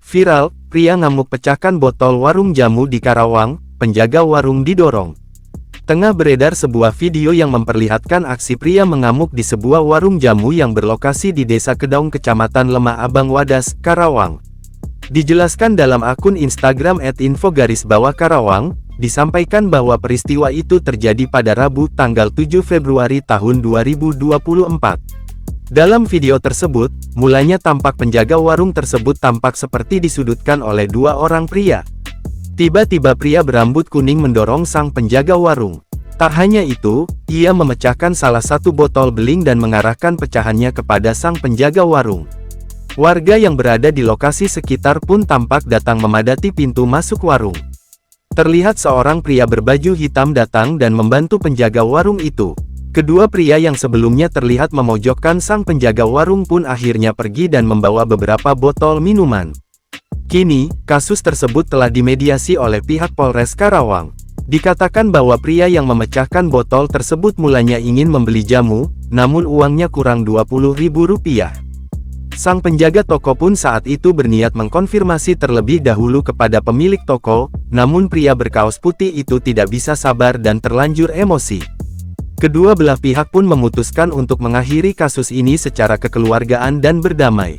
Viral, pria ngamuk pecahkan botol warung jamu di Karawang, penjaga warung didorong. Tengah beredar sebuah video yang memperlihatkan aksi pria mengamuk di sebuah warung jamu yang berlokasi di Desa Kedaung, Kecamatan Lemah Abang Wadas, Karawang. Dijelaskan dalam akun Instagram @info_Karawang, disampaikan bahwa peristiwa itu terjadi pada Rabu tanggal 7 Februari tahun 2024. Dalam video tersebut, mulanya tampak penjaga warung tersebut tampak seperti disudutkan oleh dua orang pria. Tiba-tiba pria berambut kuning mendorong sang penjaga warung. Tak hanya itu, ia memecahkan salah satu botol beling dan mengarahkan pecahannya kepada sang penjaga warung. Warga yang berada di lokasi sekitar pun tampak datang memadati pintu masuk warung. Terlihat seorang pria berbaju hitam datang dan membantu penjaga warung itu. Kedua pria yang sebelumnya terlihat memojokkan sang penjaga warung pun akhirnya pergi dan membawa beberapa botol minuman. Kini, kasus tersebut telah dimediasi oleh pihak Polres Karawang. Dikatakan bahwa pria yang memecahkan botol tersebut mulanya ingin membeli jamu, namun uangnya kurang Rp20.000. Sang penjaga toko pun saat itu berniat mengkonfirmasi terlebih dahulu kepada pemilik toko, namun pria berkaos putih itu tidak bisa sabar dan terlanjur emosi. Kedua belah pihak pun memutuskan untuk mengakhiri kasus ini secara kekeluargaan dan berdamai.